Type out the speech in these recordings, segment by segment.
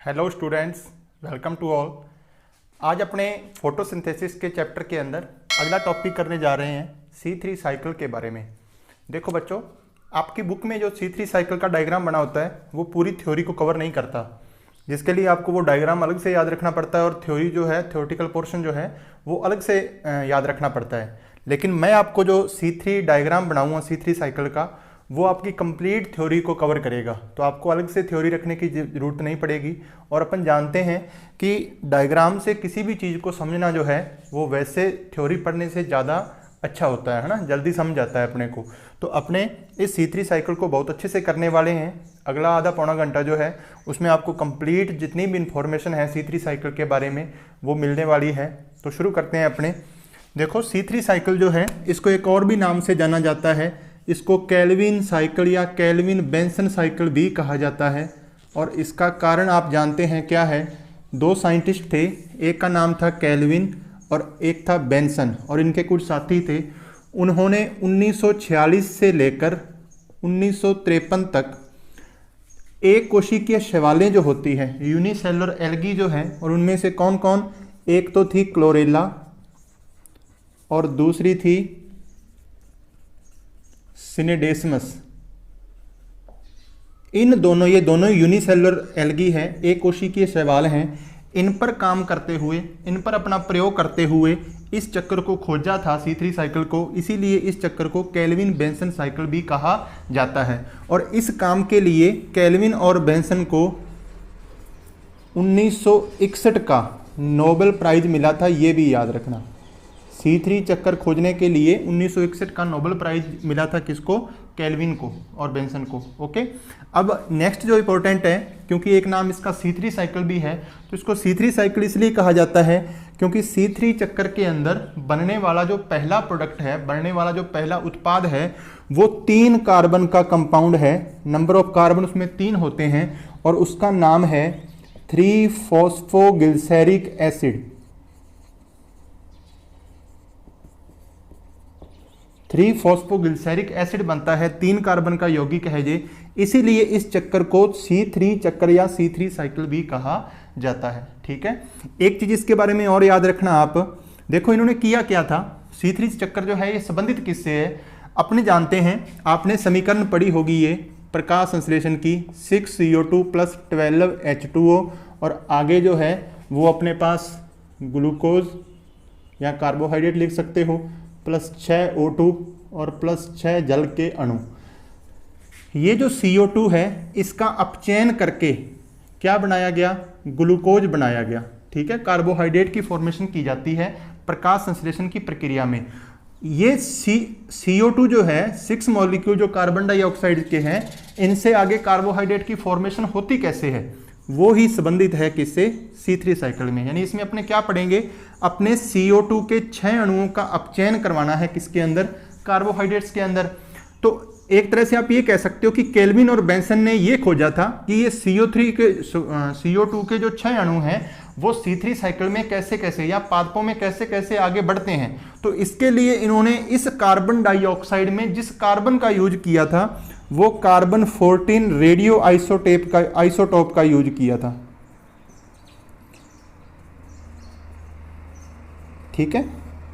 Hello students, welcome to all. आज अपने photosynthesis के चैप्टर के अंदर अगला टॉपिक करने जा रहे हैं C3 साइकिल के बारे में। देखो बच्चों, आपकी बुक में जो C3 साइकिल का डायग्राम बना होता है वो पूरी थ्योरी को कवर नहीं करता, जिसके लिए आपको वो डायग्राम अलग से याद रखना पड़ता है और थ्योरी जो है, थ्योरेटिकल पोर्शन जो है वो अलग से याद रखना पड़ता है। लेकिन मैं आपको जो C3 डायग्राम बनाऊँगा C3 साइकिल का, वो आपकी कंप्लीट थ्योरी को कवर करेगा, तो आपको अलग से थ्योरी रखने की ज़रूरत नहीं पड़ेगी। और अपन जानते हैं कि डायग्राम से किसी भी चीज़ को समझना जो है वो वैसे थ्योरी पढ़ने से ज़्यादा अच्छा होता है ना, जल्दी समझ आता है अपने को। तो अपने इस C3 साइकिल को बहुत अच्छे से करने वाले हैं। अगला आधा पौना घंटा जो है उसमें आपको कंप्लीट जितनी भी इंफॉर्मेशन है C3 साइकिल के बारे में वो मिलने वाली है। तो शुरू करते हैं अपने। देखो, C3 साइकिल जो है इसको एक और भी नाम से जाना जाता है, इसको केल्विन साइकिल या केल्विन बेंसन साइकिल भी कहा जाता है। और इसका कारण आप जानते हैं क्या है। दो साइंटिस्ट थे, एक का नाम था केल्विन और एक था बेंसन, और इनके कुछ साथी थे। उन्होंने 1946 से लेकर 1953 तक एक कोशिकीय शैवालें जो होती हैं, यूनिसेलुलर एल्गी जो हैं, और उनमें से कौन कौन, एक तो थी क्लोरेला और दूसरी थी सिनेडेसमस। ये दोनों यूनिसेलुलर एल्गी हैं, एक कोशिकीय शैवाल हैं। इन पर काम करते हुए, इन पर अपना प्रयोग करते हुए इस चक्कर को खोजा था C3 साइकिल को, इसीलिए इस चक्कर को केल्विन बेंसन साइकिल भी कहा जाता है। और इस काम के लिए केल्विन और बेंसन को 1961 का नोबेल प्राइज मिला था, ये भी याद रखना। C3 चक्कर खोजने के लिए 1961 का नोबेल प्राइज मिला था किसको? केल्विन को और बेंसन को। ओके, अब नेक्स्ट जो इंपॉर्टेंट है, क्योंकि एक नाम इसका C3 साइकिल भी है, तो इसको C3 साइकिल इसलिए कहा जाता है क्योंकि C3 चक्कर के अंदर बनने वाला जो पहला प्रोडक्ट है, बनने वाला जो पहला उत्पाद है, वो 3 कार्बन का कंपाउंड है। नंबर ऑफ कार्बन उसमें 3 होते हैं और उसका नाम है 3-फॉस्फोग्लिसरिक एसिड। 3-फॉस्फोग्लिसरिक एसिड बनता है, 3 कार्बन का यौगिक है ये, इसीलिए इस चक्कर को C3 चक्कर या C3 साइकिल भी कहा जाता है। ठीक है, एक चीज इसके बारे में और याद रखना आप। देखो, इन्होंने किया क्या था। C3 चक्कर जो है ये संबंधित किससे है, अपने जानते हैं, आपने समीकरण पढ़ी होगी ये प्रकाश संश्लेषण की, 6CO2 + 12H2O, और आगे जो है वो अपने पास ग्लूकोज या कार्बोहाइड्रेट लिख सकते हो, +6 O2 और +6 जल के अणु। ये जो CO2 है इसका अपचयन करके क्या बनाया गया? ग्लूकोज बनाया गया। ठीक है, कार्बोहाइड्रेट की फॉर्मेशन की जाती है प्रकाश संश्लेषण की प्रक्रिया में। ये CO2 जो है, 6 मॉलिक्यूल जो कार्बन डाइऑक्साइड के हैं, इनसे आगे कार्बोहाइड्रेट की फॉर्मेशन होती कैसे है, वो ही संबंधित है किससे? C3 साइकिल में। यानी इसमें अपने क्या पढ़ेंगे, अपने CO2 के 6 अणुओं का अपचयन करवाना है किसके अंदर? कार्बोहाइड्रेट्स के अंदर। तो एक तरह से आप ये कह सकते हो कि केल्विन और बेंसन ने ये खोजा था कि ये CO2 के जो 6 अणु हैं वो C3 साइकिल में कैसे कैसे या पादपों में कैसे कैसे आगे बढ़ते हैं। तो इसके लिए इन्होंने इस कार्बन डाइऑक्साइड में जिस कार्बन का यूज किया था वो कार्बन 14 रेडियो आइसोटोप का यूज किया था। ठीक है,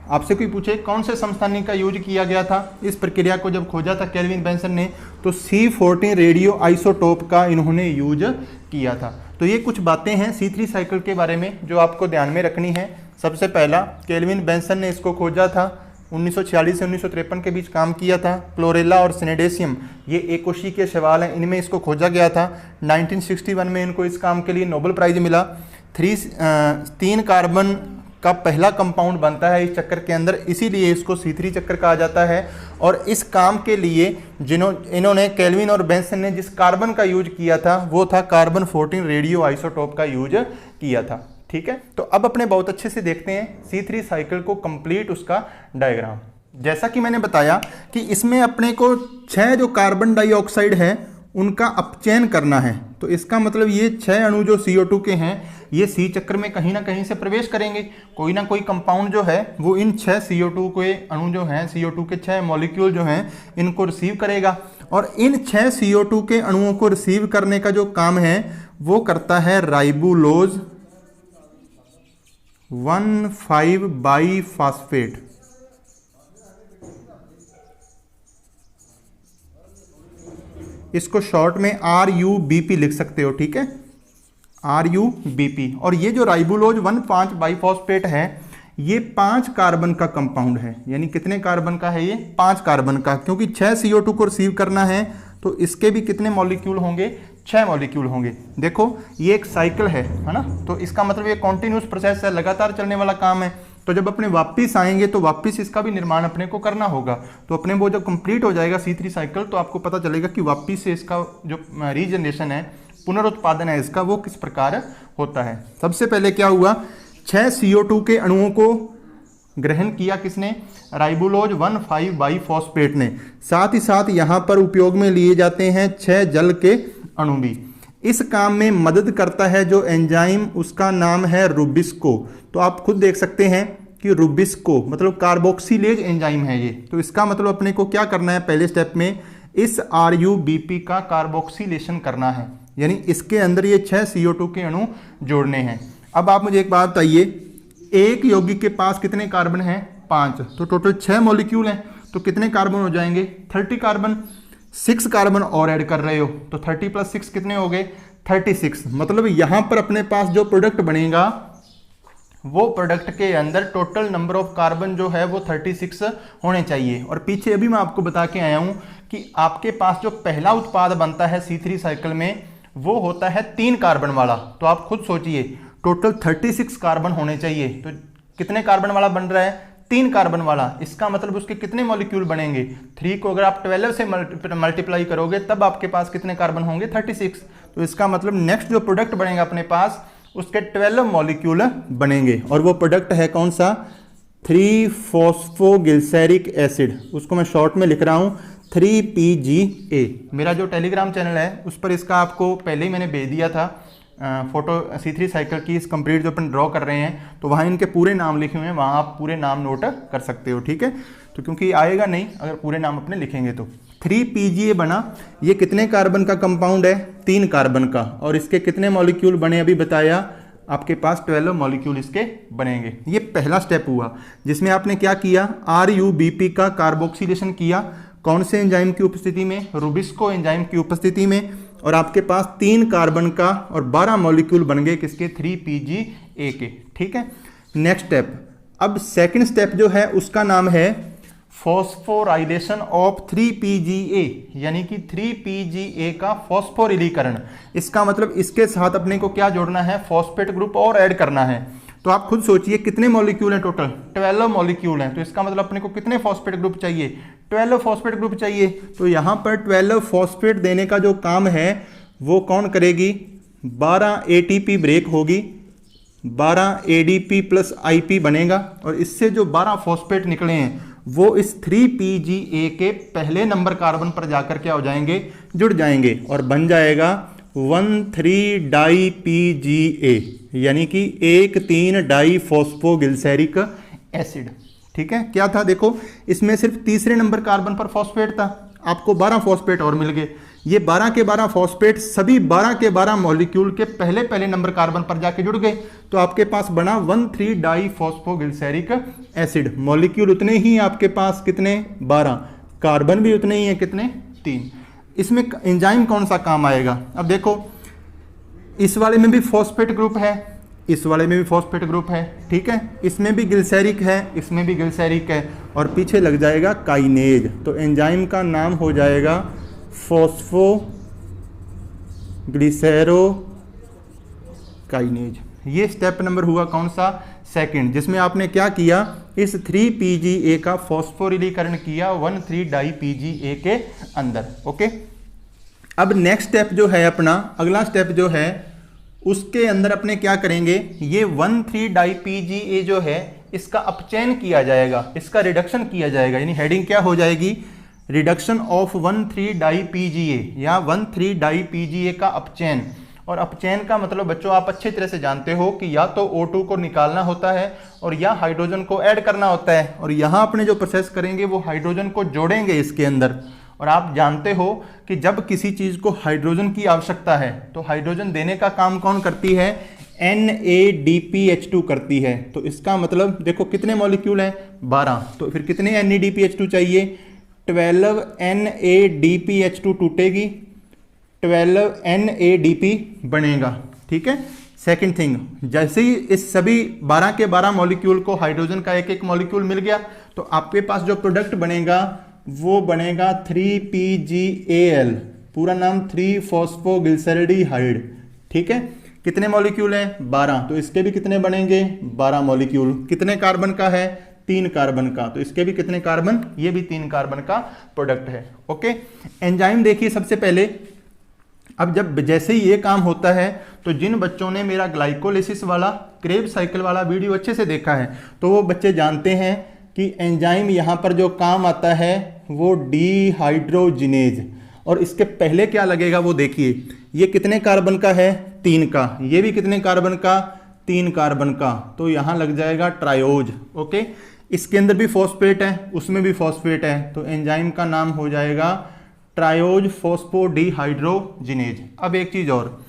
आपसे कोई पूछे कौन से समस्थानिक का यूज किया गया था इस प्रक्रिया को जब खोजा था केल्विन बेंसन ने, तो C14 रेडियो आइसोटोप का इन्होंने यूज किया था। तो ये कुछ बातें हैं C3 साइकिल के बारे में जो आपको ध्यान में रखनी है। सबसे पहला, केल्विन बेंसन ने इसको खोजा था, 1946 से 1953 के बीच काम किया था। क्लोरेला और सिनेडेसियम ये एक कोशिकीय शैवाल हैं, इनमें इसको खोजा गया था। 1961 में इनको इस काम के लिए नोबेल प्राइज मिला। 3 कार्बन का पहला कंपाउंड बनता है इस चक्कर के अंदर, इसीलिए इसको C3 चक्कर कहा जाता है। और इस काम के लिए इन्होंने केल्विन और बेंसन ने जिस कार्बन का यूज किया था वो था कार्बन 14 रेडियो आइसोटोप का यूज किया था। ठीक है, तो अब अपने बहुत अच्छे से देखते हैं C3 साइकिल को कंप्लीट उसका डायग्राम। जैसा कि मैंने बताया कि इसमें अपने को 6 जो कार्बन डाइऑक्साइड है उनका अपचयन करना है। तो इसका मतलब ये 6 अणु जो CO2 के हैं ये C चक्र में कहीं ना कहीं से प्रवेश करेंगे। कोई ना कोई कंपाउंड जो है वो इन 6 CO2 के अणु जो हैं, CO2 के 6 मॉलिक्यूल जो हैं, इनको रिसीव करेगा। और इन 6 CO2 के अणुओं को रिसीव करने का जो काम है वो करता है राइबुलोज 1,5-बाईफॉस्फेट। इसको शॉर्ट में RUBP लिख सकते हो, ठीक है, RUBP। और ये जो राइबुलोज 1,5-बाईफॉस्फेट है ये 5 कार्बन का कंपाउंड है। यानी कितने कार्बन का है ये? 5 कार्बन का, क्योंकि 6 CO2 को रिसीव करना है तो इसके भी कितने मॉलिक्यूल होंगे? 6 मॉलिक्यूल होंगे। देखो ये एक साइकिल है ना, तो इसका मतलब ये कॉन्टिन्यूस प्रोसेस है, लगातार चलने वाला काम है। तो जब अपने वापस आएंगे तो वापस इसका भी निर्माण अपने को करना होगा। तो अपने वो जब कंप्लीट हो जाएगा C3 साइकिल तो आपको पता चलेगा कि वापस से इसका जो रीजनरेशन है, पुनरुत्पादन है इसका, वो किस प्रकार होता है। सबसे पहले क्या हुआ? 6 CO2 के अणुओं को ग्रहण किया किसने? राइबुलोज 1,5-बाईफॉस्फेट ने। साथ ही साथ यहाँ पर उपयोग में लिए जाते हैं 6 जल के अणु भी। इस काम में मदद करता है जो एंजाइम, उसका नाम है रुबिस्को। तो आप खुद देख सकते हैं कि रुबिस्को मतलब कार्बोक्सिलेज एंजाइम है ये। तो इसका मतलब अपने को क्या करना है? पहले स्टेप में इस RUBP का कार्बोक्सिलेशन करना है, यानी इसके अंदर ये 6 CO2 के अणु जोड़ने हैं। अब आप मुझे एक बात बताइए, एक यौगिक के पास कितने कार्बन हैं? 5। तो टोटल 6 मॉलिक्यूल हैं, तो कितने कार्बन हो जाएंगे? 30 कार्बन। 6 कार्बन और ऐड कर रहे हो तो 30 + 6 कितने हो गए? 36। मतलब यहाँ पर अपने पास जो प्रोडक्ट बनेगा वो प्रोडक्ट के अंदर टोटल नंबर ऑफ कार्बन जो है वो 36 होने चाहिए। और पीछे अभी मैं आपको बता के आया हूँ कि आपके पास जो पहला उत्पाद बनता है C3 साइकिल में वो होता है 3 कार्बन वाला। तो आप खुद सोचिए टोटल 36 कार्बन होने चाहिए, तो कितने कार्बन वाला बन रहा है? 3 कार्बन वाला। इसका मतलब उसके कितने मॉलिक्यूल बनेंगे? 3 को अगर आप 12 से मल्टीप्लाई करोगे तब आपके पास कितने कार्बन होंगे? 36। तो इसका मतलब नेक्स्ट जो प्रोडक्ट बनेगा अपने पास उसके 12 मॉलिक्यूल बनेंगे। और वो प्रोडक्ट है कौन सा? 3-फॉस्फोग्लिसरिक एसिड। उसको मैं शॉर्ट में लिख रहा हूँ 3PGA। मेरा जो टेलीग्राम चैनल है उस पर इसका आपको पहले ही मैंने भेज दिया था फोटो C3 साइकिल की, इस कंप्लीट जो अपन ड्रॉ कर रहे हैं, तो वहाँ इनके पूरे नाम लिखे हुए हैं, वहाँ आप पूरे नाम नोट कर सकते हो, ठीक है। तो क्योंकि आएगा नहीं अगर पूरे नाम अपने लिखेंगे तो। 3PGA बना, ये कितने कार्बन का कंपाउंड है? 3 कार्बन का। और इसके कितने मॉलिक्यूल बने अभी बताया? आपके पास 12 मॉलिक्यूल इसके बनेंगे। ये पहला स्टेप हुआ जिसमें आपने क्या किया? RUBP का कार्बोक्सिलेशन किया। कौन से एंजाइम की उपस्थिति में? रुबिस्को एंजाइम की उपस्थिति में। और आपके पास 3 कार्बन का और 12 मॉलिक्यूल बन गए किसके? 3PGA के, ठीक है। नेक्स्ट स्टेप, अब सेकंड स्टेप जो है उसका नाम है फॉस्फोराइलेशन ऑफ 3PGA, यानी कि 3PGA का फॉस्फोरिलीकरण। इसका मतलब इसके साथ अपने को क्या जोड़ना है? फॉस्फेट ग्रुप और ऐड करना है। तो आप खुद सोचिए कितने मॉलिक्यूल हैं? टोटल 12 मॉलिक्यूल हैं। तो इसका मतलब अपने को कितने फॉस्फेट ग्रुप चाहिए? 12 फॉस्फेट ग्रुप चाहिए। तो यहाँ पर 12 फॉस्फेट देने का जो काम है वो कौन करेगी? 12 ATP ब्रेक होगी, 12 ADP + IP बनेगा। और इससे जो 12 फॉस्फेट निकले हैं वो इस 3PGA के पहले नंबर कार्बन पर जाकर क्या हो जाएंगे? जुड़ जाएंगे और बन जाएगा 1,3-डाई-PGA, यानी कि 1,3-डाईफॉस्फोग्लिसरिक एसिड, ठीक है। क्या था? देखो इसमें सिर्फ तीसरे नंबर कार्बन पर फॉस्फेट था, आपको 12 फॉस्फेट और मिल गए। ये 12 के 12 फॉस्फेट सभी 12 के 12 मॉलिक्यूल के पहले नंबर कार्बन पर जाके जुड़ गए। तो आपके पास बना 1,3-डाईफॉस्फोग्लिसरिक एसिड। मॉलिक्यूल उतने ही आपके पास कितने? 12। कार्बन भी उतने ही है कितने? 3। इसमें एंजाइम कौन सा काम आएगा? अब देखो इस वाले में भी फॉस्फेट ग्रुप है, इस वाले में भी फॉस्फेट ग्रुप है, ठीक है। इसमें भी ग्लिसरिक है, इसमें भी ग्लिसरिक है, और पीछे लग जाएगा काइनेज। तो एंजाइम का नाम हो जाएगा फॉस्फोग्लिसरोकाइनेज। ये स्टेप नंबर हुआ कौन सा? सेकंड, जिसमें आपने क्या किया? इस 3PGA का फॉस्फोरिलीकरण किया 1,3-डाई-PGA के अंदर, ओके। अब नेक्स्ट स्टेप जो है अपना, अगला स्टेप जो है उसके अंदर अपने क्या करेंगे? ये 1,3-डाई-PGA जो है इसका अपचयन किया जाएगा, इसका रिडक्शन किया जाएगा। यानी हेडिंग क्या हो जाएगी? रिडक्शन ऑफ 1,3-डाई-PGA या 1,3-डाई-PGA का अपचयन। और अपचयन का मतलब बच्चों आप अच्छी तरह से जानते हो कि या तो O2 को निकालना होता है और या हाइड्रोजन को ऐड करना होता है। और यहाँ अपने जो प्रोसेस करेंगे वो हाइड्रोजन को जोड़ेंगे इसके अंदर और आप जानते हो कि जब किसी चीज़ को हाइड्रोजन की आवश्यकता है तो हाइड्रोजन देने का काम कौन करती है? NADPH2 करती है। तो इसका मतलब देखो कितने मॉलिक्यूल हैं? 12। तो फिर कितने NADPH2 चाहिए? 12 NADPH2 टूटेगी, 12 NADP बनेगा। ठीक है। सेकंड थिंग, जैसे ही इस सभी 12 के 12 मॉलिक्यूल को हाइड्रोजन का एक एक मॉलिक्यूल मिल गया तो आपके पास जो प्रोडक्ट बनेगा वो बनेगा 3PGAL, पूरा नाम 3-फॉस्फोग्लिसरैल्डिहाइड। ठीक है। कितने मॉलिक्यूल हैं? 12। तो इसके भी कितने बनेंगे? 12 मॉलिक्यूल। कितने कार्बन का है? 3 कार्बन का। तो इसके भी कितने कार्बन? ये भी 3 कार्बन का प्रोडक्ट है। ओके। एंजाइम देखिए सबसे पहले। अब जब जैसे ही ये काम होता है तो जिन बच्चों ने मेरा ग्लाइकोलिसिस वाला क्रेब्स साइकिल वाला वीडियो अच्छे से देखा है तो वो बच्चे जानते हैं कि एंजाइम यहाँ पर जो काम आता है वो डिहाइड्रोजिनेज। और इसके पहले क्या लगेगा वो देखिए। ये कितने कार्बन का है? 3 का। ये भी कितने कार्बन का? 3 कार्बन का। तो यहाँ लग जाएगा ट्रायोज। ओके। इसके अंदर भी फॉस्फेट है, उसमें भी फॉस्फेट है, तो एंजाइम का नाम हो जाएगा ट्रायोज फॉस्फोडिहाइड्रोजिनेज। अब एक चीज और,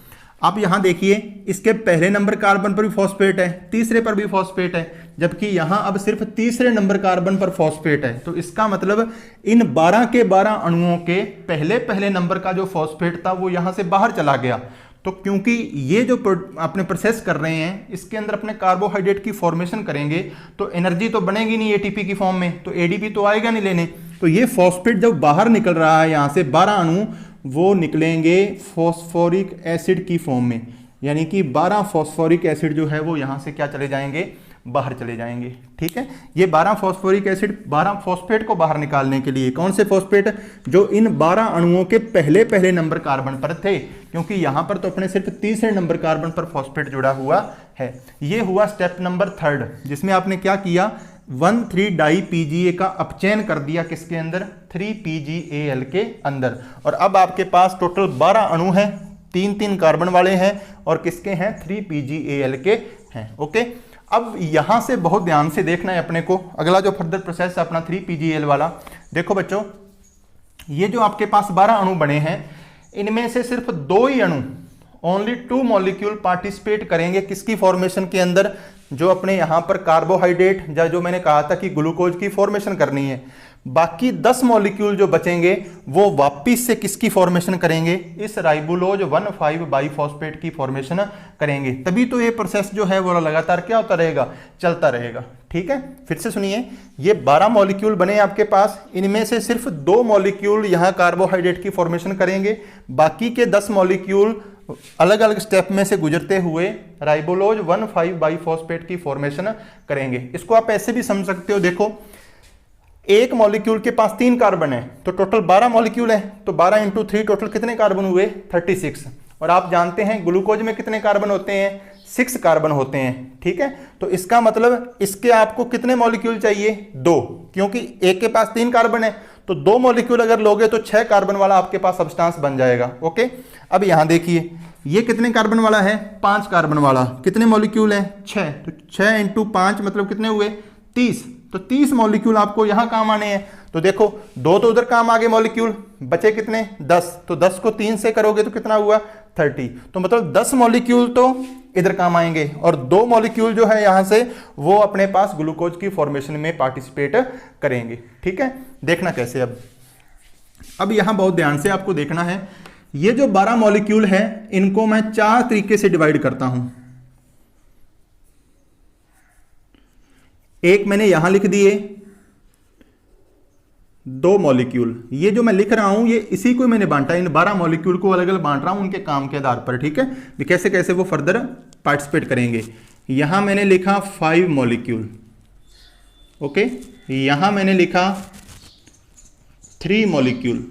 आप यहां देखिए इसके पहले नंबर कार्बन पर भी फॉस्फेट है, तीसरे पर भी फॉस्फेट है, जबकि यहां अब सिर्फ तीसरे नंबर कार्बन पर फॉस्फेट है। तो इसका मतलब इन 12 के 12 अणुओं के पहले पहले नंबर का जो फॉस्फेट था वो यहां से बाहर चला गया। तो क्योंकि ये जो अपने प्रोसेस कर रहे हैं इसके अंदर अपने कार्बोहाइड्रेट की फॉर्मेशन करेंगे तो एनर्जी तो बनेगी नहीं एटीपी की फॉर्म में, तो एडीपी तो आएगा नहीं लेने। तो ये फॉस्फेट जब बाहर निकल रहा है यहाँ से 12 अणु वो निकलेंगे फॉस्फोरिक एसिड की फॉर्म में, यानी कि 12 फॉस्फोरिक एसिड जो है वो यहाँ से क्या चले जाएंगे? बाहर चले जाएंगे। ठीक है। ये 12 फॉस्फोरिक एसिड 12 फॉस्फेट को बाहर निकालने के लिए, कौन से फॉस्फेट? जो इन 12 अणुओं के पहले पहले नंबर कार्बन पर थे, क्योंकि यहां पर तो अपने सिर्फ तीसरे नंबर कार्बन पर फॉस्फेट जुड़ा हुआ है। ये हुआ स्टेप नंबर 3 जिसमें आपने क्या किया? 1,3-डाई-PGA का अपचयन कर दिया किसके अंदर? 3PGAL के अंदर। और अब आपके पास टोटल 12 अणु हैं, 3-3 कार्बन वाले हैं और किसके हैं? 3PGAL के हैं। ओके। अब यहां से बहुत ध्यान से देखना है अपने को, अगला जो फर्दर प्रोसेस है अपना 3PGAL वाला। देखो बच्चों, ये जो आपके पास 12 अणु बने हैं इनमें से सिर्फ 2 ही अणु, ओनली 2 मॉलिक्यूल पार्टिसिपेट करेंगे किसकी फॉर्मेशन के अंदर? जो अपने यहां पर कार्बोहाइड्रेट या जो मैंने कहा था कि ग्लूकोज की फॉर्मेशन करनी है। बाकी 10 मॉलिक्यूल जो बचेंगे वो वापिस से किसकी फॉर्मेशन करेंगे? इस राइबोलोज 1,5-बाइफॉस्फेट की फॉर्मेशन करेंगे। तभी तो ये प्रोसेस जो है वो लगातार क्या होता रहेगा? चलता रहेगा। ठीक है। फिर से सुनिए, ये 12 मॉलिक्यूल बने आपके पास, इनमें से सिर्फ 2 मॉलिक्यूल यहाँ कार्बोहाइड्रेट की फॉर्मेशन करेंगे, बाकी के 10 मॉलिक्यूल अलग अलग स्टेप में से गुजरते हुए राइबोलोज 1,5-बाइफॉस्फेट की फॉर्मेशन करेंगे। इसको आप ऐसे भी समझ सकते हो, देखो एक मॉलिक्यूल के पास 3 कार्बन है तो टोटल 12 मॉलिक्यूल है, तो 12 × 3 टोटल कितने कार्बन हुए? 36। और आप जानते हैं ग्लूकोज में कितने कार्बन होते हैं? 6 कार्बन होते हैं। ठीक है। तो इसका मतलब इसके आपको कितने मॉलिक्यूल चाहिए? 2, क्योंकि एक के पास 3 कार्बन है तो 2 मॉलिक्यूल अगर लोगे तो 6 कार्बन वाला आपके पास सब्सटेंस बन जाएगा। ओके। अब यहां देखिए ये कितने कार्बन वाला है? 5 कार्बन वाला। कितने मॉलिक्यूल है? 6। तो 6 × 5 मतलब कितने हुए? 30। तो 30 मॉलिक्यूल आपको यहां काम आने हैं। तो देखो 2 तो उधर काम आ गए मॉलिक्यूल, बचे कितने? 10। तो 10 को 3 से करोगे तो कितना हुआ? 30। तो मतलब 10 मॉलिक्यूल तो इधर काम आएंगे और 2 मॉलिक्यूल जो है यहां से वो अपने पास ग्लूकोज की फॉर्मेशन में पार्टिसिपेट करेंगे। ठीक है। देखना कैसे। अब यहां बहुत ध्यान से आपको देखना है, ये जो 12 मॉलिक्यूल है इनको मैं 4 तरीके से डिवाइड करता हूं। एक मैंने यहां लिख दिए 2 मॉलिक्यूल, ये जो मैं लिख रहा हूं ये इसी को मैंने बांटा, इन 12 मॉलिक्यूल को अलग अलग बांट रहा हूं उनके काम के आधार पर। ठीक है। कैसे कैसे वो फर्दर पार्टिसिपेट करेंगे। यहां मैंने लिखा 5 मॉलिक्यूल। ओके। यहां मैंने लिखा 3 मॉलिक्यूल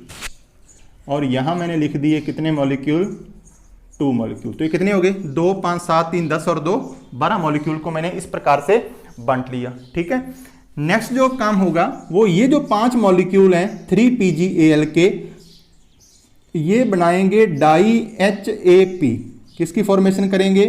और यहां मैंने लिख दिए कितने मॉलिक्यूल? 2 मॉलिक्यूल। तो ये कितने हो गए? 2, 5, 7, 3, 10 और 2 12 मॉलिक्यूल को मैंने इस प्रकार से बांट लिया। ठीक है। नेक्स्ट जो काम होगा वो ये जो 5 मॉलिक्यूल हैं 3PGAL के, ये बनाएंगे डाई HAP। किसकी फॉर्मेशन करेंगे?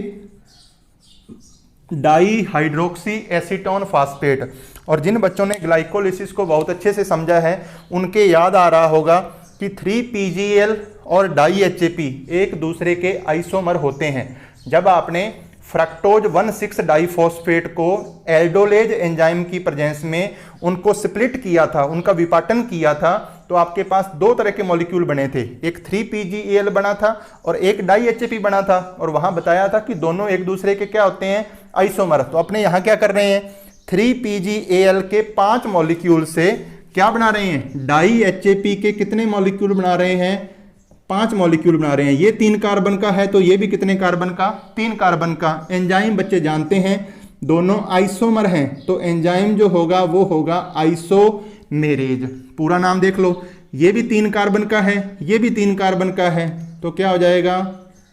Di hydroxy acetone phosphate. और जिन बच्चों ने ग्लाइकोलिसिस को बहुत अच्छे से समझा है उनके याद आ रहा होगा कि 3PGL और डाई HAP एक दूसरे के आइसोमर होते हैं। जब आपने फ्रक्टोज 1,6 डाइफॉस्फेट को एल्डोलेज एंजाइम की प्रेजेंस में उनको स्प्लिट किया था, उनका विपाटन किया था, तो आपके पास दो तरह के मॉलिक्यूल बने थे, एक 3PGAL बना था और एक डाई HAP बना था, और वहां बताया था कि दोनों एक दूसरे के क्या होते हैं, आइसोमर। तो अपने यहां क्या कर रहे हैं, 3PGAL के 5 मॉलिक्यूल से क्या बना रहे हैं, डाई HAP के कितने मॉलिक्यूल बना रहे हैं, 5 मॉलिक्यूल बना रहे हैं। ये 3 कार्बन का है तो ये भी कितने कार्बन का, 3 कार्बन का। एंजाइम बच्चे जानते हैं दोनों आइसोमर हैं, तो एंजाइम जो होगा वो होगा आइसोमेरेज। पूरा नाम देख लो, ये भी 3 कार्बन का है, ये भी 3 कार्बन का है, तो क्या हो जाएगा,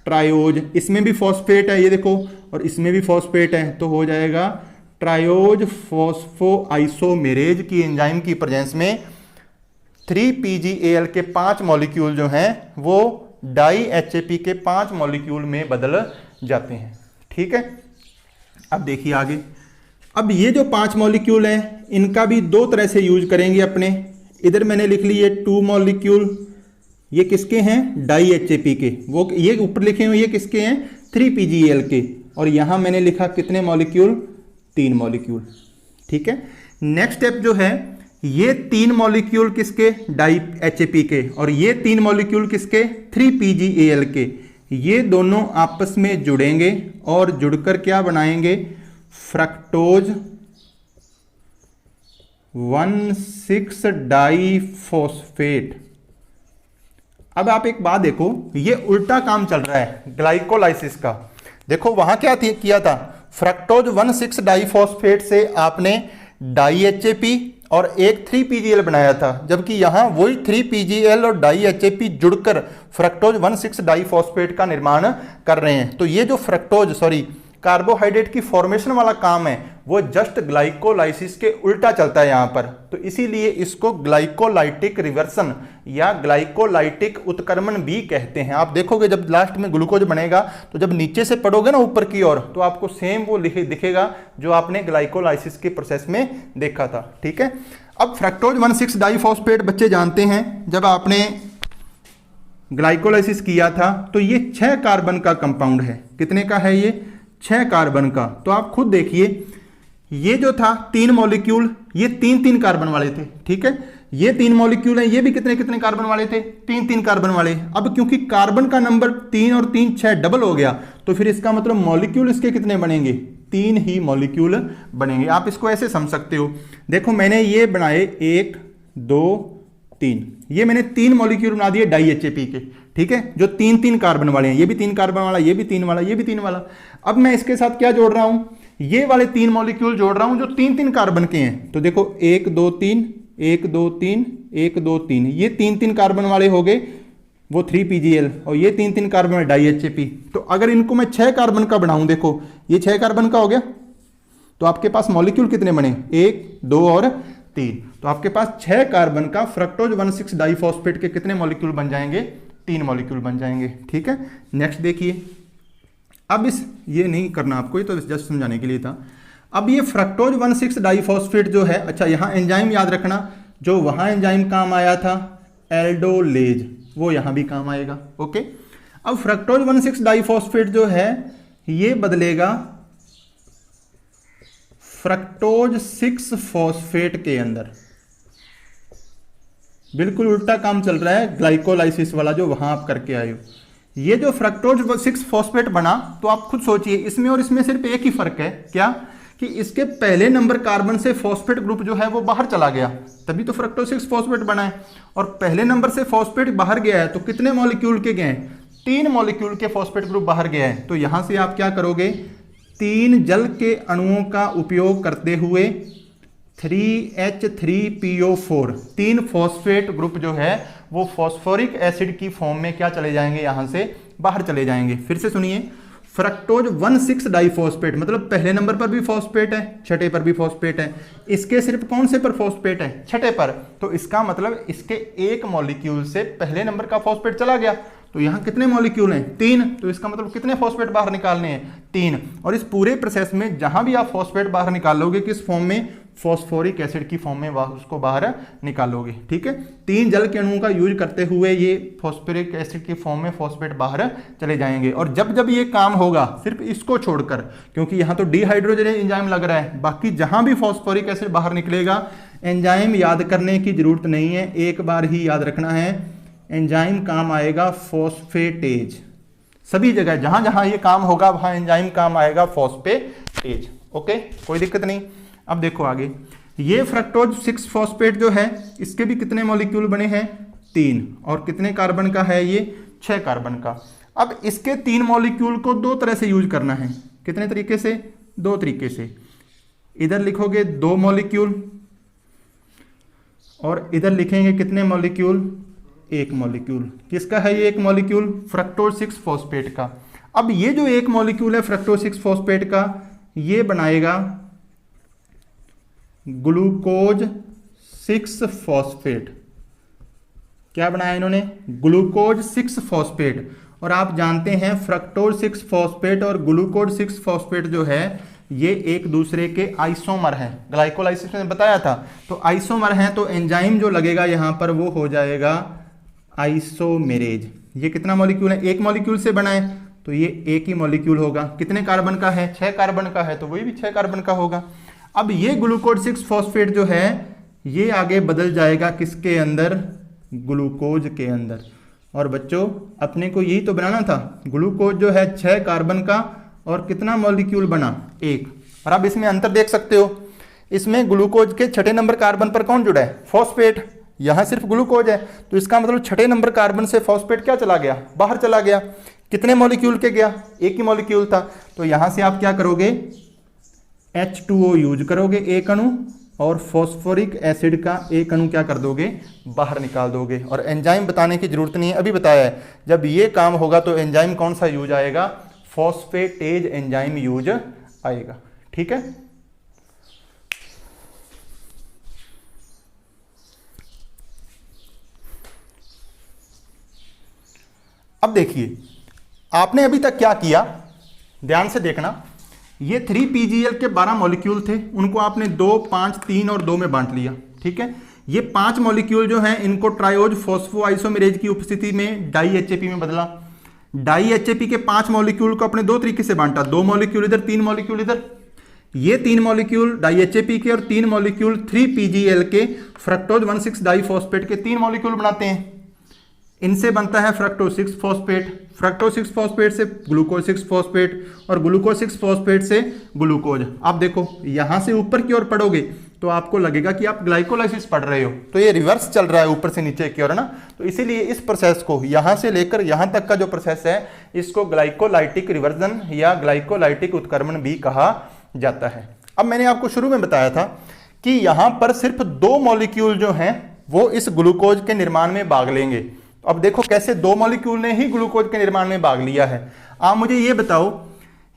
ट्रायोज। इसमें भी फॉस्फेट है, ये देखो, और इसमें भी फॉस्फेट है, तो हो जाएगा ट्रायोज फॉस्फो आइसोमेरेज की एंजाइम की प्रेजेंस में 3PGAL के 5 मॉलिक्यूल जो हैं वो डाई HAP के 5 मॉलिक्यूल में बदल जाते हैं। ठीक है, अब देखिए आगे। अब ये जो 5 मॉलिक्यूल हैं इनका भी 2 तरह से यूज करेंगे अपने। इधर मैंने लिख लिए 2 मॉलिक्यूल, ये किसके हैं, डाई HAP के, वो ये ऊपर लिखे हुए ये किसके हैं, 3PGAL के, और यहां मैंने लिखा कितने मॉलिक्यूल, 3 मॉलिक्यूल। ठीक है, नेक्स्ट स्टेप जो है, ये 3 मॉलिक्यूल किसके, डाई HAP के, और ये 3 मॉलिक्यूल किसके, 3PGAL के, ये दोनों आपस में जुड़ेंगे और जुड़कर क्या बनाएंगे, फ्रक्टोज 1,6 डाइफॉस्फेट। अब आप एक बात देखो, ये उल्टा काम चल रहा है ग्लाइकोलाइसिस का। देखो वहां क्या किया था, फ्रक्टोज 1,6 डाइफॉस्फेट से आपने डाई HAP और एक 3PGL बनाया था, जबकि यहां वही 3PGL और डाई HAP जुड़कर फ्रक्टोज 1,6 डाइफॉस्फेट का निर्माण कर रहे हैं। तो ये जो कार्बोहाइड्रेट की फॉर्मेशन वाला काम है वो जस्ट ग्लाइकोलाइसिस के उल्टा चलता है यहां पर। तो इसीलिए इसको ग्लाइकोलाइटिक रिवर्सन या ग्लाइकोलाइटिक उत्क्रमण भी कहते हैं। आप देखोगे जब लास्ट में ग्लूकोज बनेगा तो जब नीचे से पढ़ोगे ना ऊपर की ओर, तो आपको सेम वो दिखेगा जो आपने ग्लाइकोलाइसिस के प्रोसेस में देखा था। ठीक है, अब फ्रक्टोज 1,6 डाइफॉस्फेट बच्चे जानते हैं, जब आपने ग्लाइकोलाइसिस किया था तो ये 6 कार्बन का कंपाउंड है। कितने का है ये, 6 कार्बन का। तो आप खुद देखिए, ये जो था 3 मॉलिक्यूल, ये 3 कार्बन वाले थे। ठीक है, ये 3 मॉलिक्यूल हैं, ये भी कितने कार्बन वाले थे, 3 कार्बन वाले। अब क्योंकि कार्बन का नंबर 3 और 3 6 डबल हो गया, तो फिर इसका मतलब मॉलिक्यूल इसके कितने बनेंगे, 3 ही मॉलिक्यूल बनेंगे। आप इसको ऐसे समझ सकते हो, देखो मैंने ये बनाए 1 2 3, ये मैंने 3 मॉलिक्यूल बना दिए डाई HAP के। ठीक है, जो 3 कार्बन वाले हैं, ये भी 3 कार्बन वाला, ये भी 3 वाला, ये भी 3 वाला। अब मैं इसके साथ क्या जोड़ रहा हूं, ये वाले 3 मॉलिक्यूल जोड़ रहा हूं जो 3 कार्बन के हैं। तो देखो 1 2 3 1 2 3 1 2 3, ये 3 कार्बन वाले हो गए वो 3PGL, और ये 3 कार्बन वाले डाई HAP। तो अगर इनको मैं 6 कार्बन का बनाऊं, देखो ये 6 कार्बन का हो गया, तो आपके पास मॉलिक्यूल कितने बने, 1 2 और 3। तो आपके पास 6 कार्बन का फ्रक्टोज 1,6 डाइफॉस्फेट के कितने मॉलिक्यूल बन जाएंगे, 3 मॉलिक्यूल बन जाएंगे। ठीक है, नेक्स्ट देखिए। अब ये नहीं करना आपको, ये तो जस्ट समझाने के लिए था। अब ये फ्रक्टोज 1,6 डाइफॉस्फेट जो है, अच्छा यहाँ एंजाइम याद रखना, जो वहाँ एंजाइम काम आया था एल्डोलेज, वो यहाँ भी काम आएगा। ओके, अब फ्रक्टोज 1,6 डाइफॉस्फेट जो है ये बदलेगा फ्रक्टोज 6 फॉस्फेट के अंदर। बिल्कुल उल्टा काम चल रहा है ग्लाइकोलाइसिस वाला जो वहां आप करके आए हो। ये जो फ्रक्टोज 6 फॉस्फेट बना, तो आप खुद सोचिए इसमें और इसमें सिर्फ एक ही फर्क है, क्या, कि इसके पहले नंबर कार्बन से फॉस्फेट ग्रुप जो है वो बाहर चला गया, तभी तो फ्रक्टोज 6 फॉस्फेट बना है। और पहले नंबर से फॉस्फेट बाहर गया है तो कितने मॉलिक्यूल के गए हैं, 3 मॉलिक्यूल के फॉस्फेट ग्रुप बाहर गया है। तो यहां से आप क्या करोगे, 3 जल के अणुओं का उपयोग करते हुए 3H3PO4, 3 फॉस्फेट ग्रुप जो है वो फॉस्फोरिक एसिड की फॉर्म में क्या चले जाएंगे, यहां से बाहर चले जाएंगे। फिर से सुनिए, फ्रक्टोज 1,6 डाइफॉस्फेट मतलब पहले नंबर पर भी फॉस्फेट है, छठे पर भी फॉस्फेट है, इसके सिर्फ कौन से पर फॉस्फेट है, छठे पर। तो इसका मतलब इसके एक मॉलिक्यूल से पहले नंबर का फॉस्फेट चला गया, तो यहाँ कितने मॉलिक्यूल हैं? 3। तो इसका मतलब कितने फॉस्फेट बाहर निकालने हैं? 3। और इस पूरे प्रोसेस में जहां भी आप फॉस्फेट बाहर निकालोगे किस फॉर्म में? फॉस्फोरिक एसिड की फॉर्म में उसको बाहर निकालोगे। ठीक है, 3 जल के अणुओं का यूज करते हुए ये फॉस्फोरिक एसिड की फॉर्म में फॉस्फेट बाहर चले जाएंगे। और जब जब ये काम होगा सिर्फ इसको छोड़कर, क्योंकि यहाँ तो डिहाइड्रोजनेज एंजाइम लग रहा है, बाकी जहां भी फॉस्फोरिक एसिड बाहर निकलेगा एंजाइम याद करने की जरूरत नहीं है, एक बार ही याद रखना है। एंजाइम काम आएगा फॉस्फेटेज। सभी जगह जहां जहां ये काम होगा वहां एंजाइम काम आएगा फॉस्फेटेज। ओके, कोई दिक्कत नहीं। अब देखो आगे, ये फ्रक्टोज 6 फॉस्फेट जो है इसके भी कितने मॉलिक्यूल बने हैं? 3। और कितने कार्बन का है ये? 6 कार्बन का। अब इसके 3 मॉलिक्यूल को 2 तरह से यूज करना है। कितने तरीके से? 2 तरीके से। इधर लिखोगे 2 मॉलिक्यूल और इधर लिखेंगे कितने मॉलिक्यूल? 1 मॉलिक्यूल। किसका है ये 1 मॉलिक्यूल? फ्रक्टोज 6 फॉस्फेट का। अब ये जो 1 मॉलिक्यूल है फ्रक्टोज 6 फॉस्फेट का, ये बनाएगा ग्लूकोज 6 फॉस्फेट। क्या बनाया इन्होंने? Glucose 6 phosphate. और आप जानते हैं फ्रक्टोज 6 फॉस्फेट और ग्लूकोज 6 फॉस्फेट जो है ये एक दूसरे के आइसोमर हैं। ग्लाइकोलाइसिस में बताया था, तो आइसोमर हैं, तो एंजाइम जो लगेगा यहां पर वो हो जाएगा आइसोमेरेज। ये कितना मॉलिक्यूल है? 1 मॉलिक्यूल से बना है, तो ये 1 ही मॉलिक्यूल होगा। कितने कार्बन का है? 6 कार्बन का है, तो वही भी 6 कार्बन का होगा। अब ये ग्लूकोज 6 फॉस्फेट जो है ये आगे बदल जाएगा किसके अंदर? ग्लूकोज के अंदर। और बच्चों अपने को यही तो बनाना था। ग्लूकोज जो है 6 कार्बन का और कितना मॉलिक्यूल बना? 1। और अब इसमें अंतर देख सकते हो, इसमें ग्लूकोज के 6 नंबर कार्बन पर कौन जुड़ा है? फॉस्फेट। यहां सिर्फ ग्लूकोज है, तो इसका मतलब 6 नंबर कार्बन से फॉस्फेट क्या चला गया? बाहर चला गया। कितने मॉलिक्यूल के गया? 1 ही मॉलिक्यूल था। तो यहां से आप क्या करोगे? H2O यूज करोगे 1 अणु, और फॉस्फोरिक एसिड का 1 अणु क्या कर दोगे? बाहर निकाल दोगे। और एंजाइम बताने की जरूरत नहीं है, अभी बताया है। जब ये काम होगा तो एंजाइम कौन सा यूज आएगा? फॉस्फेटेज एंजाइम यूज आएगा। ठीक है, अब देखिए आपने अभी तक क्या किया, ध्यान से देखना। ये 3PgL के 12 मॉलिक्यूल थे, उनको आपने 2, 5, 3 और 2 में बांट लिया। ठीक है, ये 5 मॉलिक्यूल जो हैं इनको ट्रायोज फॉस्फोआइसोमेरेज की उपस्थिति में डाई HAP में बदला। डाई HAP के 5 मॉलिक्यूल को अपने 2 तरीके से बांटा, 2 मॉलिक्यूल इधर, 3 मॉलिक्यूल इधर। ये 3 मॉलिक्यूल डाई HAP के और 3 मॉलिक्यूल 3PgL के फ्रक्टोज 1,6 डाइफॉस्फेट के 3 मॉलिक्यूल बनाते हैं। इनसे बनता है फ्रक्टोज 6 फॉस्फेट, फ्रक्टोज 6 फॉस्फेट से ग्लूकोज 6 फॉस्फेट, और ग्लूकोज 6 फॉस्फेट से ग्लूकोज। आप देखो यहां से ऊपर की ओर पढ़ोगे तो आपको लगेगा कि आप ग्लाइकोलाइसिस पढ़ रहे हो, तो ये रिवर्स चल रहा है ऊपर से नीचे की ओर, है ना। तो इसीलिए इस प्रोसेस को यहां से लेकर यहां तक का जो प्रोसेस है इसको ग्लाइकोलाइटिक रिवर्जन या ग्लाइकोलाइटिक उत्क्रमण भी कहा जाता है। अब मैंने आपको शुरू में बताया था कि यहां पर सिर्फ 2 मॉलिक्यूल जो हैं वो इस ग्लूकोज के निर्माण में भाग लेंगे। अब देखो कैसे 2 मॉलिक्यूल ने ही ग्लूकोज के निर्माण में भाग लिया है। आप मुझे ये बताओ,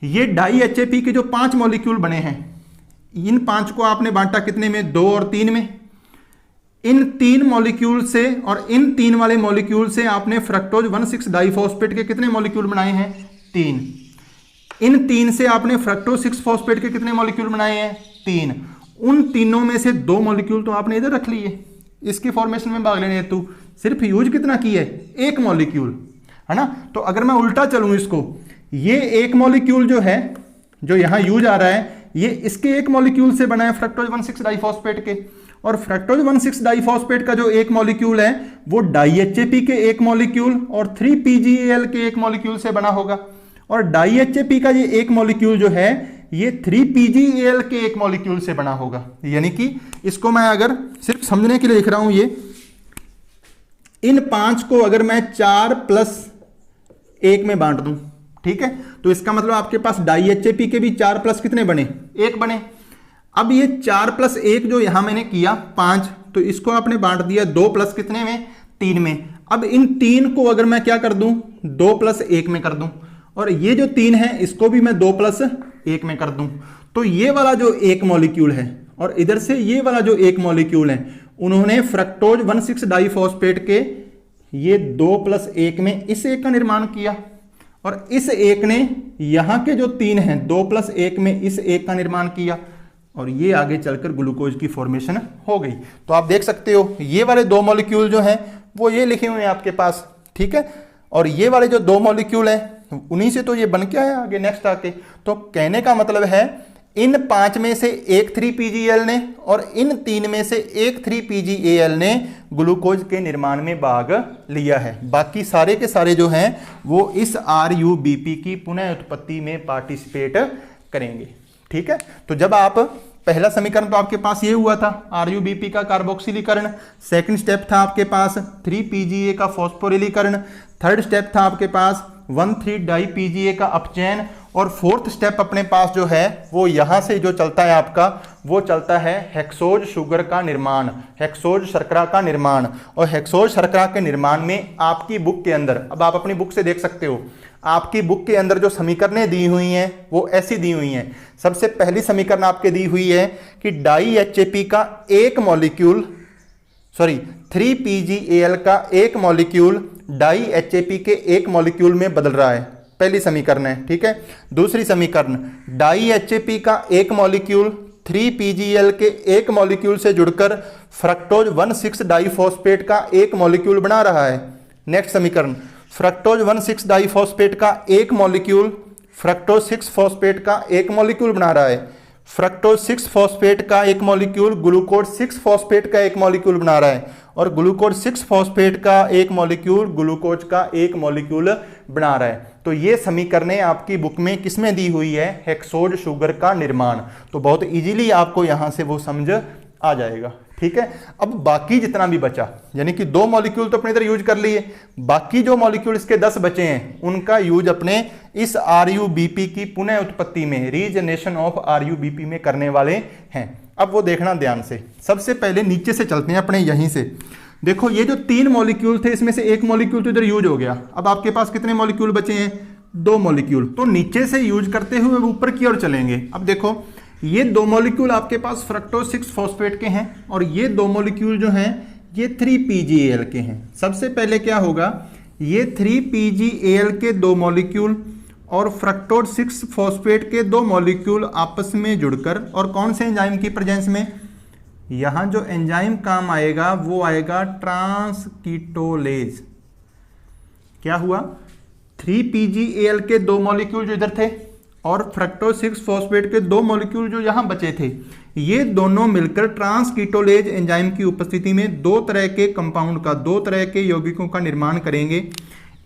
ये डाई HAP के जो 5 मॉलिक्यूल बने हैं, इन 5 को आपने बांटा कितने में? 2 और 3 में। इन 3 मॉलिक्यूल से और इन 3 वाले मॉलिक्यूल से आपने फ्रक्टोज 1,6 डाइफॉस्फेट के कितने मॉलिक्यूल बनाए हैं? 3। इन 3 से आपने फ्रक्टोज 6 फॉस्फेट के कितने मॉलिक्यूल बनाए हैं? 3। उन तीनों में से 2 मॉलिक्यूल तो आपने इधर रख लिए इसके फॉर्मेशन में भाग लेने हेतु। सिर्फ यूज कितना की है? 1 मॉलिक्यूल, है ना। तो अगर मैं उल्टा चलूं इसको, ये 1 मॉलिक्यूल जो है जो यहां यूज आ रहा है ये इसके 1 मॉलिक्यूल से बना है फ्रक्टोज 1,6 डाइफॉस्फेट के, और फ्रक्टोज 1,6 डाइफॉस्फेट का जो 1 मॉलिक्यूल है वो डाई HAP के 1 मॉलिक्यूल और 3PgAl के 1 मॉलिक्यूल से बना होगा। और डाई HAP का ये 1 मॉलिक्यूल जो है ये 3PgAl के 1 मॉलिक्यूल से बना होगा। यानी कि इसको मैं अगर सिर्फ समझने के लिए लिख रहा हूं, ये इन 5 को अगर मैं 4+1 में बांट दूं, ठीक है, तो इसका मतलब आपके पास डाई HAP के भी 4+ कितने बने? 1 बने। अब ये 4+1 जो यहां मैंने किया 5, तो इसको आपने बांट दिया 2+ कितने में? 3 में। अब इन 3 को अगर मैं क्या कर दूं? 2+1 में कर दूं, और ये जो 3 है इसको भी मैं 2+1 में कर दूं, तो ये वाला जो 1 मॉलिक्यूल है और इधर से ये वाला जो 1 मॉलिक्यूल है उन्होंने फ्रक्टोज 1,6 डाइफॉस्फेट के ये 2+1 में इस एक का निर्माण किया, और इस एक ने यहां के जो 3 हैं 2+1 में इस एक का निर्माण किया, और ये आगे चलकर ग्लूकोज की फॉर्मेशन हो गई। तो आप देख सकते हो ये वाले 2 मॉलिक्यूल जो हैं वो ये लिखे हुए हैं आपके पास, ठीक है, और ये वाले जो 2 मॉलिक्यूल हैं उन्हीं से तो ये बन के आया आगे नेक्स्ट आके। तो कहने का मतलब है इन 5 में से एक 3PgAl ने और इन 3 में से एक 3PgAl ने ग्लूकोज के निर्माण में भाग लिया है। बाकी सारे के सारे जो हैं वो इस RUBP की पुनः उत्पत्ति में पार्टिसिपेट करेंगे, ठीक है। तो जब आप पहला समीकरण तो आपके पास ये हुआ था RUBP का कार्बोक्सिलीकरण, सेकंड स्टेप था आपके पास 3PGA का फॉस्फोरिलीकरण, थर्ड स्टेप था आपके पास 1,3-डाई-PGA का अपचयन, और फोर्थ स्टेप अपने पास जो है वो यहां से जो चलता है आपका वो चलता है हेक्सोज शुगर का निर्माण, हेक्सोज शर्करा का निर्माण। और हेक्सोज शर्करा के निर्माण में आपकी बुक के अंदर, अब आप अपनी बुक से देख सकते हो, आपकी बुक के अंदर जो समीकरणें दी हुई हैं वो ऐसी दी हुई हैं। सबसे पहली समीकरण आपके दी हुई है कि डाई HAP का एक मॉलिक्यूल, सॉरी 3PgAl का एक मॉलिक्यूल डाई HAP के एक मॉलिक्यूल में बदल रहा है, पहली समीकरण है, ठीक है। दूसरी समीकरण डाई HAP का एक मॉलिक्यूल 3PgAl के एक मॉलिक्यूल से जुड़कर फ्रक्टोज 1,6-डाइफॉस्फेट का एक मॉलिक्यूल बना रहा है। नेक्स्ट समीकरण फ्रक्टोज 1,6-डाइफॉस्फेट का एक मॉलिक्यूल फ्रक्टोज 6-फॉस्फेट का एक मॉलिक्यूल बना रहा है। फ्रक्टोज 6-फॉस्फेट का एक मॉलिक्यूल ग्लूकोज 6-फॉस्फेट का एक मॉलिक्यूल बना रहा है, और ग्लूकोज 6-फॉस्फेट का एक मॉलिक्यूल ग्लूकोज का एक मॉलिक्यूल बना रहा है। तो ये समीकरणें आपकी बुक में किसमें दी हुई है, हेक्सोज शुगर का निर्माण। तो बहुत इजीली आपको यहां से वो समझ आ जाएगा, ठीक है। अब बाकी जितना भी बचा, यानी कि 2 मॉलिक्यूल तो अपने इधर यूज कर लिए, बाकी जो मॉलिक्यूल इसके 10 बचे हैं उनका यूज अपने इस RUBP की पुनः उत्पत्ति में, रीजनरेशन ऑफ RUBP में करने वाले हैं। अब वो देखना ध्यान से। सबसे पहले नीचे से चलते हैं अपने यहीं से। देखो ये जो 3 मॉलिक्यूल थे इसमें से एक मॉलिक्यूल तो इधर यूज हो गया। अब आपके पास कितने मॉलिक्यूल बचे हैं, 2 मॉलिक्यूल। तो नीचे से यूज करते हुए ऊपर की ओर चलेंगे। अब देखो ये 2 मॉलिक्यूल आपके पास फ्रक्टोज 6-फॉस्फेट के हैं, और ये 2 मॉलिक्यूल जो हैं ये 3PgAl के हैं। सबसे पहले क्या होगा, ये 3PgAl के 2 मॉलिक्यूल और फ्रक्टोज 6-फॉस्फेट के 2 मॉलिक्यूल आपस में जुड़कर, और कौन से एंजाइम की प्रेजेंस में, यहां जो एंजाइम काम आएगा वो आएगा ट्रांसकीटोलेज। क्या हुआ, 3PgAl के 2 मॉलिक्यूल जो इधर थे और फ्रक्टोज 6-फॉस्फेट के 2 मॉलिक्यूल जो यहां बचे थे, ये दोनों मिलकर ट्रांसकीटोलेज एंजाइम की उपस्थिति में 2 तरह के कंपाउंड का, 2 तरह के यौगिकों का निर्माण करेंगे।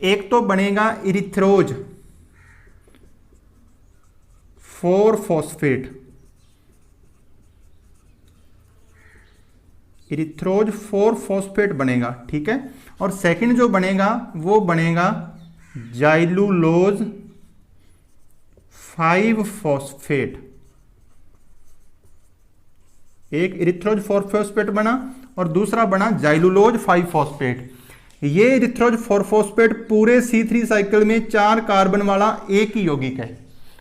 एक तो बनेगा इरिथ्रोज 4-फॉस्फेट, इरिथ्रोज 4-फॉस्फेट बनेगा, ठीक है। और सेकंड जो बनेगा वो बनेगा जाइलुलोज 5-फॉस्फेट। एक इरिथ्रोज 4-फॉस्फेट बना और दूसरा बना जाइलुलोज 5-फॉस्फेट। ये इरिथ्रोज 4-फॉस्फेट पूरे C3 साइकिल में 4 कार्बन वाला एक ही यौगिक है।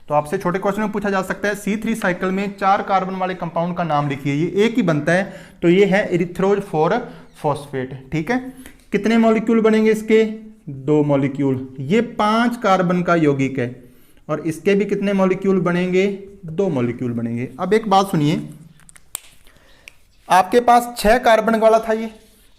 तो आपसे छोटे क्वेश्चन में पूछा जा सकता है C3 साइकिल में 4 कार्बन वाले कंपाउंड का नाम लिखिए, ये एक ही बनता है, तो ये है इरिथ्रोज 4-फॉस्फेट, ठीक है। कितने मॉलिक्यूल बनेंगे इसके, 2 मॉलिक्यूल। ये 5 कार्बन का यौगिक है, और इसके भी कितने मॉलिक्यूल बनेंगे, 2 मॉलिक्यूल बनेंगे। अब एक बात सुनिए, आपके पास 6 कार्बन वाला था ये,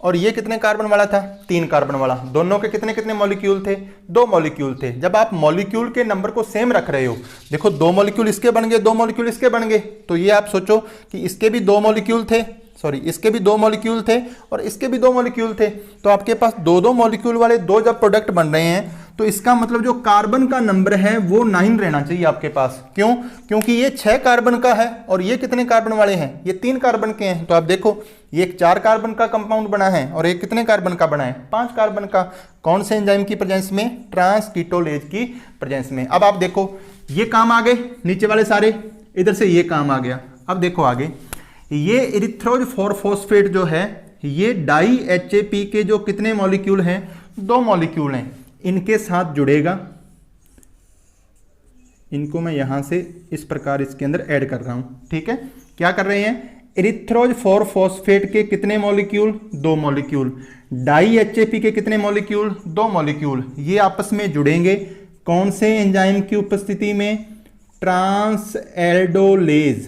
और ये कितने कार्बन वाला था, 3 कार्बन वाला। दोनों के कितने कितने मॉलिक्यूल थे, 2 मॉलिक्यूल थे। जब आप मॉलिक्यूल के नंबर को सेम रख रहे हो, देखो 2 मॉलिक्यूल इसके बन गए, 2 मॉलिक्यूल इसके बन गए, तो ये आप सोचो कि इसके भी 2 मॉलिक्यूल थे, सॉरी इसके भी 2 मॉलिक्यूल थे और इसके भी 2 मॉलिक्यूल थे। तो आपके पास 2-2 मॉलिक्यूल वाले 2 जब प्रोडक्ट बन रहे हैं, तो इसका मतलब जो कार्बन का नंबर है वो 9 रहना चाहिए आपके पास। क्यों, क्योंकि ये 6 कार्बन का है और ये कितने कार्बन वाले हैं, ये 3 कार्बन के हैं। तो आप देखो ये एक 4 कार्बन का कंपाउंड बना है और एक कितने कार्बन का बना है, 5 कार्बन का। कौन से एंजाइम की प्रेजेंस में, ट्रांसकीटोलेज की प्रेजेंस में। अब आप देखो ये काम आ गए नीचे वाले सारे, इधर से ये काम आ गया। अब देखो आगे, ये इरिथ्रोज 4-फॉस्फेट जो है, ये डाई HAP के जो कितने मॉलिक्यूल हैं, 2 मॉलिक्यूल हैं, इनके साथ जुड़ेगा। इनको मैं यहां से इस प्रकार इसके अंदर ऐड कर रहा हूं, ठीक है। क्या कर रहे हैं, इरिथ्रोज 4-फॉस्फेट के कितने मॉलिक्यूल? 2 मॉलिक्यूल। डाई HAP के कितने मॉलिक्यूल? 2 मॉलिक्यूल। ये आपस में जुड़ेंगे कौन से एंजाइम की उपस्थिति में? Transaldolase.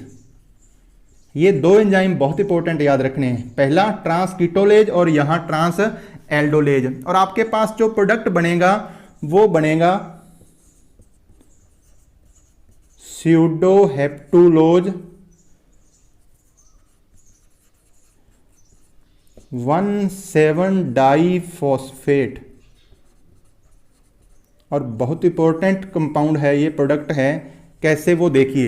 ये दो एंजाइम बहुत इंपॉर्टेंट याद रखने हैं, पहला ट्रांसकीटोलेज और यहां ट्रांस एल्डोलेज। और आपके पास जो प्रोडक्ट बनेगा वो बनेगा स्यूडोहेप्टुलोज 1,7-डाईफॉस्फेट। और बहुत इंपॉर्टेंट कंपाउंड है ये, प्रोडक्ट है। कैसे वो देखिए,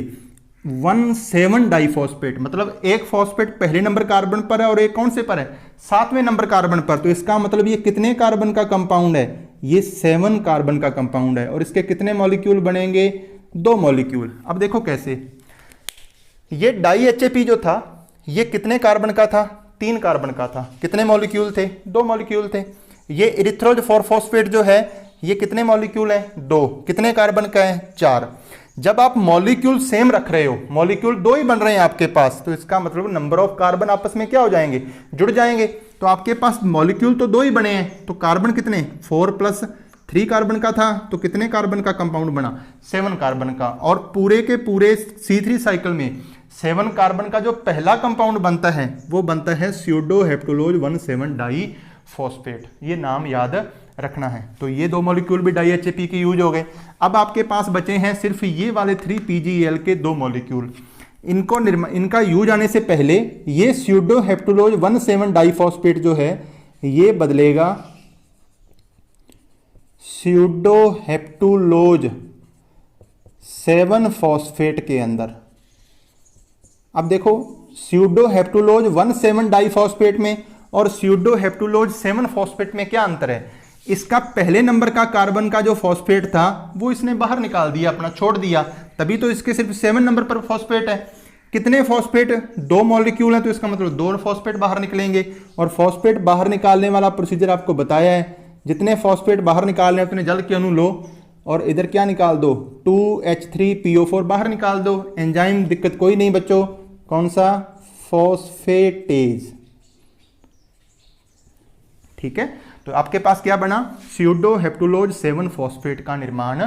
1,7-डाईफॉस्फेट मतलब एक फॉस्फेट पहले नंबर कार्बन पर है और एक कौन से पर है? 7वें नंबर कार्बन पर। तो इसका मतलब ये कितने कार्बन का कंपाउंड है? ये 7 कार्बन का कंपाउंड है। और इसके कितने मॉलिक्यूल बनेंगे? 2 मॉलिक्यूल। अब देखो कैसे, ये डाई HAP जो था ये कितने कार्बन का था? 3 कार्बन का था। कितने मॉलिक्यूल थे? 2 मॉलिक्यूल थे। ये इरिथ्रोज 4-फॉस्फेट जो है ये कितने मॉलिक्यूल है? 2। कितने कार्बन का है? 4। जब आप मॉलिक्यूल सेम रख रहे हो, मॉलिक्यूल 2 ही बन रहे हैं आपके पास, तो इसका मतलब नंबर ऑफ कार्बन आपस में क्या हो जाएंगे? जुड़ जाएंगे। तो आपके पास मॉलिक्यूल तो 2 ही बने हैं, तो कार्बन कितने? 4 + 3 कार्बन का था, तो कितने कार्बन का कंपाउंड बना? 7 कार्बन का। और पूरे के पूरे C3 साइकिल में 7 कार्बन का जो पहला कंपाउंड बनता है वो बनता है स्यूडोहेप्टुलोज 1,7-डाईफॉस्फेट। ये नाम याद रखना है। तो ये 2 मॉलिक्यूल भी डाई HAP के यूज हो गए। अब आपके पास बचे हैं सिर्फ ये वाले 3PgAl के 2 मॉलिक्यूल। इनका यूज आने से पहले ये स्यूडोहेप्टुलोज 1,7-डाईफॉस्फेट जो है ये बदलेगा स्यूडोहेप्टुलोज 7-फॉस्फेट के अंदर। अब देखो, स्यूडोहेप्टुलोज 1,7-डाईफॉस्फेट में और स्यूडोहेप्टुलोज 7-फॉस्फेट में क्या अंतर है? इसका पहले नंबर का कार्बन का जो फॉस्फेट था वो इसने बाहर निकाल दिया, अपना छोड़ दिया, तभी तो इसके सिर्फ 7 नंबर पर फॉस्फेट है। कितने फॉस्फेट? 2 मॉलिक्यूल है, तो इसका मतलब 2 फॉस्फेट बाहर निकलेंगे। और फॉस्फेट बाहर निकालने वाला प्रोसीजर आपको बताया है, जितने फॉस्फेट बाहर निकालने उतने जल के अणु लो और इधर क्या निकाल दो? 2H3PO4 बाहर निकाल दो। एंजाइम दिक्कत कोई नहीं बच्चों, कौन सा? फॉस्फेटेज। ठीक है, तो आपके पास क्या बना? स्यूडोहेप्टुलोज 7-फॉस्फेट का निर्माण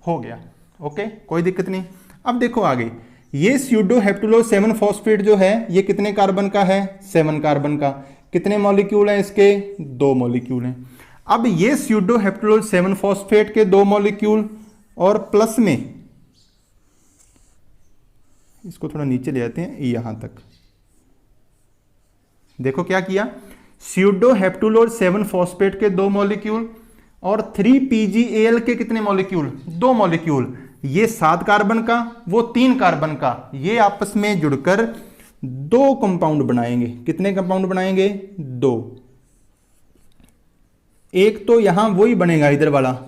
हो गया। ओके, कोई दिक्कत नहीं। अब देखो आगे, ये स्यूडोहेप्टुलोज 7-फॉस्फेट जो है ये कितने कार्बन का है? 7 कार्बन का। कितने मॉलिक्यूल हैं इसके? 2 मॉलिक्यूल हैं। अब ये स्यूडोहेप्टुलोज 7-फॉस्फेट के 2 मॉलिक्यूल और प्लस में, इसको थोड़ा नीचे ले आते हैं यहां तक। देखो क्या किया, स्यूडोहेप्टुलोज 7-फॉस्फेट के 2 मॉलिक्यूल और 3PgAl के कितने मॉलिक्यूल? 2 मॉलिक्यूल। ये 7 कार्बन का, वो 3 कार्बन का, ये आपस में जुड़कर 2 कंपाउंड बनाएंगे। कितने कंपाउंड बनाएंगे? 2। एक तो यहां वही बनेगा इधर वाला,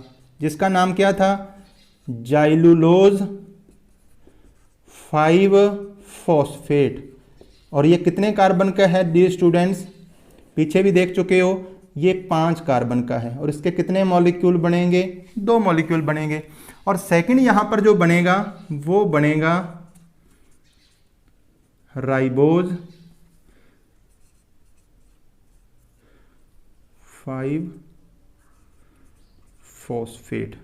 जिसका नाम क्या था? जाइलुलोज 5-फॉस्फेट। और ये कितने कार्बन का है डियर स्टूडेंट्स? पीछे भी देख चुके हो, ये 5 कार्बन का है। और इसके कितने मॉलिक्यूल बनेंगे? 2 मॉलिक्यूल बनेंगे। और सेकंड यहां पर जो बनेगा वो बनेगा राइबोज 5-फॉस्फेट।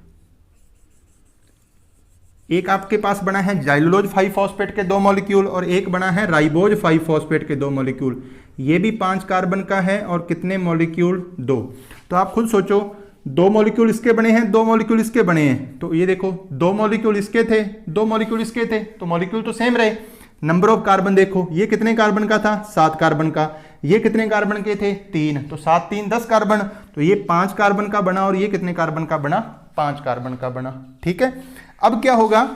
एक आपके पास बना है जाइलुलोज 5-फॉस्फेट के 2 मॉलिक्यूल और एक बना है राइबोज 5-फॉस्फेट के 2 मॉलिक्यूल। ये भी 5 कार्बन का है और कितने मॉलिक्यूल? 2। तो आप खुद सोचो, 2 मॉलिक्यूल इसके बने हैं, 2 मॉलिक्यूल इसके बने हैं। तो ये देखो, 2 मॉलिक्यूल इसके थे, 2 मॉलिक्यूल इसके थे, तो मॉलिक्यूल तो सेम रहे। नंबर ऑफ कार्बन देखो, ये कितने कार्बन का था? 7 कार्बन का। ये कितने कार्बन के थे? 3। तो 7 3 10 कार्बन। तो ये 5 कार्बन का बना और ये कितने कार्बन का बना? 5 कार्बन का बना। ठीक है, अब क्या होगा,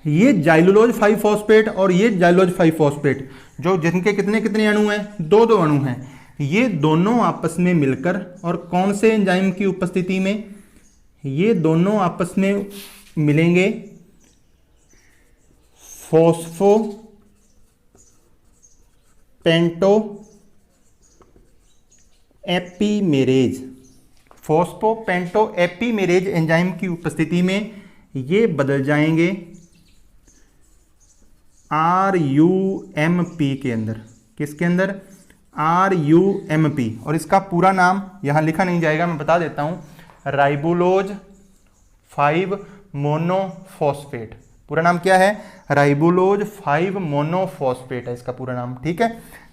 ये जाइलुलोज 5-फॉस्फेट और ये जाइलुलोज 5-फॉस्फेट जो जिनके कितने कितने अणु हैं? 2 अणु हैं। ये दोनों आपस में मिलकर और कौन से एंजाइम की उपस्थिति में? ये दोनों आपस में मिलेंगे फॉस्फो पेंटो एपीमेरेज। फॉस्फो पेंटो एपीमेरेज एंजाइम की उपस्थिति में ये बदल जाएंगे RUMP के अंदर, किसके अंदर? RUMP। और इसका पूरा नाम यहाँ लिखा नहीं जाएगा, मैं बता देता हूँ, राइबोलोज 5 मोनोफॉस्फेट। पूरा नाम क्या है? राइबोलोज 5 मोनोफॉस्फेट है इसका पूरा नाम। ठीक है,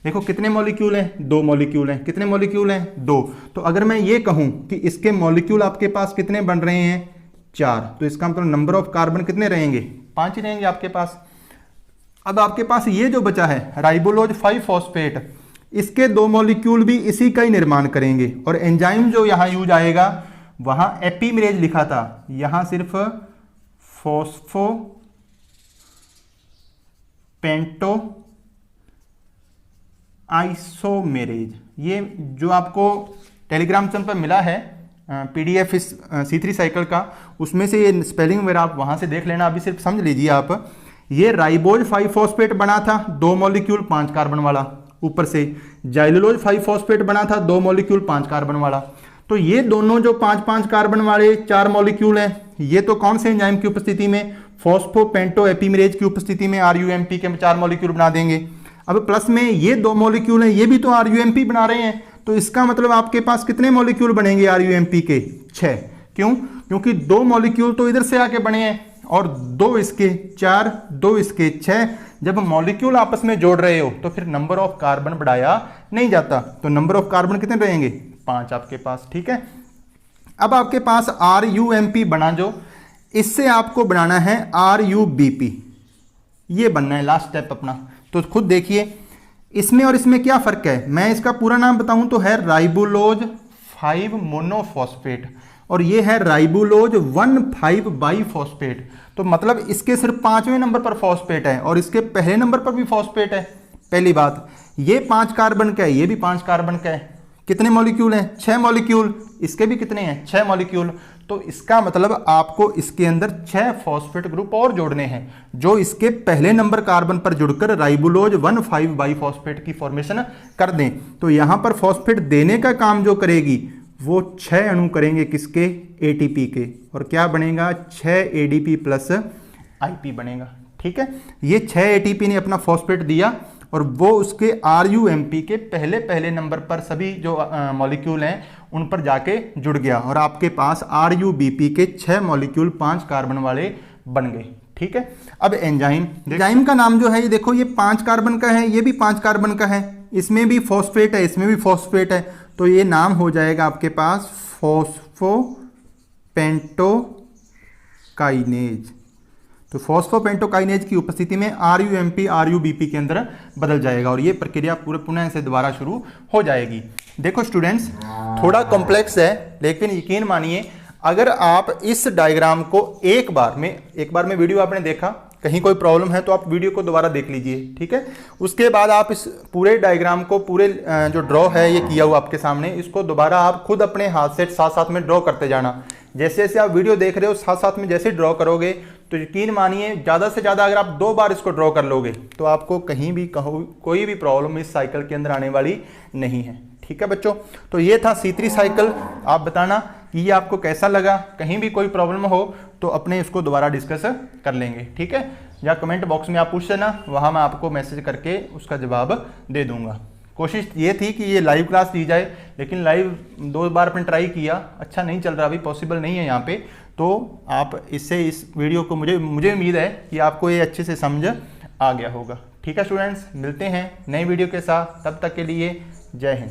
देखो कितने मॉलिक्यूल हैं? 2 मॉलिक्यूल हैं। कितने मॉलिक्यूल हैं? 2। तो अगर मैं ये कहूँ कि इसके मॉलिक्यूल आपके पास कितने बन रहे हैं? 4, तो इसका मतलब नंबर ऑफ कार्बन कितने रहेंगे? 5 ही रहेंगे आपके पास। अब आपके पास ये जो बचा है राइबोलोज 5 फॉस्फेट, इसके 2 मॉलिक्यूल भी इसी का ही निर्माण करेंगे। और एंजाइम जो यहाँ यूज आएगा, वहां एपीमरेज लिखा था, यहां सिर्फ फॉस्फो पेंटो आइसोमेरेज। ये जो आपको टेलीग्राम चैनल पर मिला है PDF इस C3 साइकिल का, उसमें से ये स्पेलिंग वगैरह आप वहां से देख लेना। अभी सिर्फ समझ लीजिए आप, ये राइबोज 5 फॉस्फेट बना था 2 मॉलिक्यूल 5 कार्बन वाला, ऊपर से जाइलोज 5 फॉस्फेट बना था 2 मॉलिक्यूल 5 कार्बन वाला। तो ये दोनों जो 5-5 कार्बन वाले 4 मॉलिक्यूल हैं, ये तो कौन से एंजाइम की उपस्थिति में? फॉस्फोपेंटो एपीमरेज की उपस्थिति में RUMP के 4 मॉलिक्यूल बना देंगे। अब प्लस में ये 2 मॉलिक्यूल हैं, ये भी तो RUMP बना रहे हैं, तो इसका मतलब आपके पास कितने मॉलिक्यूल बनेंगे RUMP के? 6। क्यों? क्योंकि 2 मॉलिक्यूल तो इधर से आके बने हैं और 2 इसके 4, 2 इसके 6। जब मॉलिक्यूल आपस में जोड़ रहे हो तो फिर नंबर ऑफ कार्बन बढ़ाया नहीं जाता, तो नंबर ऑफ कार्बन कितने रहेंगे? 5 आपके पास। ठीक है, अब आपके पास RUMP बना, जो इससे आपको बनाना है RUBP, ये बनना है लास्ट स्टेप अपना। तो खुद देखिए इसमें और इसमें क्या फर्क है। मैं इसका पूरा नाम बताऊं तो है राइबोलोज 5 मोनोफॉस्फेट, और ये है राइबोलोज 1,5 बाइफॉस्फेट। तो मतलब इसके सिर्फ 5वें नंबर पर फॉस्फेट है और इसके पहले नंबर पर भी फॉस्फेट है। पहली बात, ये 5 कार्बन का है, ये भी 5 कार्बन का है। कितने मॉलिक्यूल हैं? 6 मॉलिक्यूल। इसके भी कितने हैं? 6 मॉलिक्यूल। तो इसका मतलब आपको इसके अंदर 6 फॉस्फेट ग्रुप और जोड़ने हैं, जो इसके पहले नंबर कार्बन पर जुड़कर राइबोलोज 1,5 बाइफॉस्फेट की फॉर्मेशन कर दें। तो यहां पर फॉस्फेट देने का काम जो करेगी वो 6 अणु करेंगे, किसके? ATP के। और क्या बनेगा? 6 ADP प्लस IP बनेगा। ठीक है, ये 6 ATP ने अपना फॉस्फेट दिया और वो उसके RUMP के पहले नंबर पर सभी जो मॉलिक्यूल हैं उन पर जाके जुड़ गया और आपके पास RUBP के 6 मॉलिक्यूल 5 कार्बन वाले बन गए। ठीक है, अब एंजाइम का नाम जो है, ये देखो, ये 5 कार्बन का है, ये भी 5 कार्बन का है, इसमें भी फॉस्फेट है, इसमें भी फॉस्फेट है, तो ये नाम हो जाएगा आपके पास फॉस्फोपेंटोकाइनेज। तो फॉस्फोपेंटोकाइनेज की उपस्थिति में RUMP RUBP के अंदर बदल जाएगा और ये प्रक्रिया पूरे पुनः से दोबारा शुरू हो जाएगी। देखो स्टूडेंट्स, थोड़ा कॉम्प्लेक्स है, लेकिन यकीन मानिए अगर आप इस डायग्राम को एक बार में वीडियो आपने देखा, कहीं कोई प्रॉब्लम है तो आप वीडियो को दोबारा देख लीजिए। ठीक है, उसके बाद आप इस पूरे डायग्राम को, पूरे जो ड्रॉ है ये किया हुआ आपके सामने, इसको दोबारा आप खुद अपने हाथ से साथ साथ में ड्रॉ करते जाना। जैसे जैसे आप वीडियो देख रहे हो साथ साथ में जैसे ड्रॉ करोगे तो यकीन मानिए ज़्यादा से ज़्यादा अगर आप 2 बार इसको ड्रॉ कर लोगे तो आपको कहीं भी कोई भी प्रॉब्लम इस साइकिल के अंदर आने वाली नहीं है। ठीक है बच्चों, तो ये था C3 साइकिल। आप बताना कि ये आपको कैसा लगा। कहीं भी कोई प्रॉब्लम हो तो अपने इसको दोबारा डिस्कस कर लेंगे। ठीक है, या कमेंट बॉक्स में आप पूछ लेना, वहाँ मैं आपको मैसेज करके उसका जवाब दे दूंगा। कोशिश ये थी कि ये लाइव क्लास दी जाए, लेकिन लाइव 2 बार अपने ट्राई किया, अच्छा नहीं चल रहा, अभी पॉसिबल नहीं है यहाँ पे। तो आप इससे इस वीडियो को मुझे उम्मीद है कि आपको ये अच्छे से समझ आ गया होगा। ठीक है स्टूडेंट्स, मिलते हैं नई वीडियो के साथ, तब तक के लिए जय हिंद।